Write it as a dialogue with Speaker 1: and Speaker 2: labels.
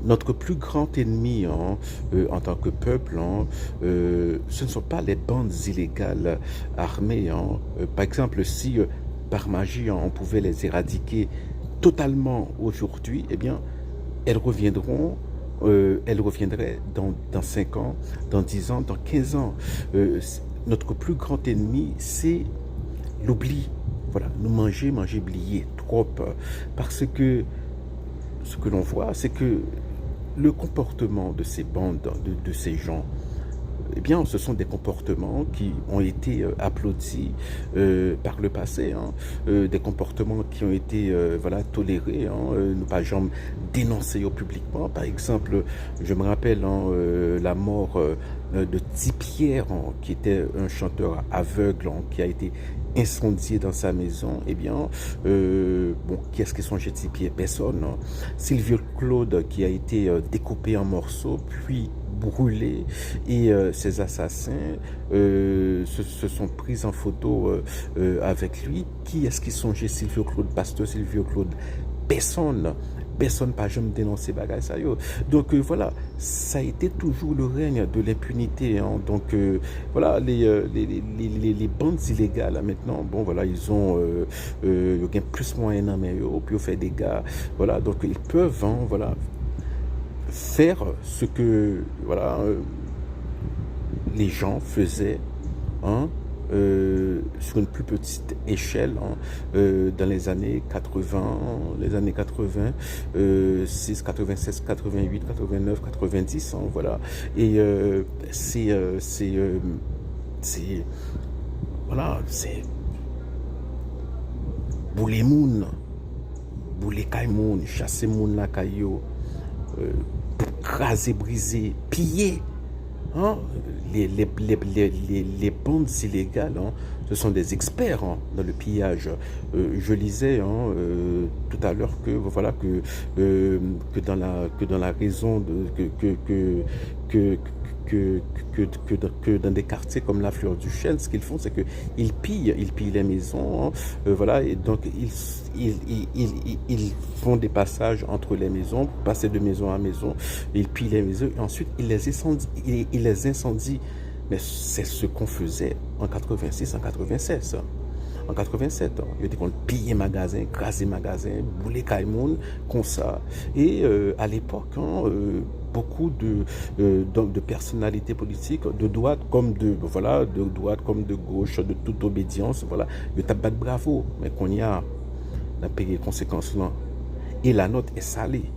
Speaker 1: notre plus grand ennemi en tant que peuple, ce ne sont pas les bandes illégales armées. Par exemple, si par magie on pouvait les éradiquer totalement aujourd'hui, eh bien, elles reviendront. Elles reviendraient dans 5 ans, dans 10 ans, dans 15 ans. Notre plus grand ennemi, c'est l'oubli. Voilà, nous manger, oublier trop. Parce que ce que l'on voit, c'est que le comportement de ces bandes, de ces gens, eh bien, ce sont des comportements qui ont été applaudis par le passé, des comportements qui ont été voilà, tolérés, ne pas jamais dénoncés publiquement. Par exemple, je me rappelle la mort de Tipierre, qui était un chanteur aveugle, qui a été incendié dans sa maison. Eh bien, bon, qui est-ce qui songeait Tipierre? Personne. Sylvie Claude, qui a été découpé en morceaux, puis brûlé, et ces assassins se sont pris en photo avec lui. Qui est-ce qui songeait Sylvio Claude, pasteur Sylvio Claude? Personne. Personne pas jamais dénoncé bagay ça yo. Donc voilà, ça a été toujours le règne de l'impunité. Donc voilà, les bandes illégales là, maintenant, bon voilà, ils ont plus moyen en main, puis fait des gars. Voilà, donc ils peuvent voilà, faire ce que voilà, les gens faisaient sur une plus petite échelle dans les années 80, 6, 96, 88, 89, 90, voilà. Et voilà, c'est bouler moun, bouler kay moun, chasser moun la kayo, craser, briser, piller. Les bandes illégales, ce sont des experts dans le pillage. Je lisais tout à l'heure que voilà que dans la raison que dans des quartiers comme la Fleur du Chêne, ce qu'ils font, c'est qu'ils pillent les maisons, voilà, et donc ils font des passages entre les maisons, pour passer de maison à maison, ils pillent les maisons, et ensuite ils les incendient. Mais c'est ce qu'on faisait en 86, en 96. En 87, il était qu'on pillait magasin, craser magasin, bouler caïmoun, comme ça. Et à l'époque, beaucoup de personnalités politiques, de droite comme de gauche, de toute obédience, voilà, de tabac bravo, mais qu'on y a payé les conséquences là. Et la note est salée.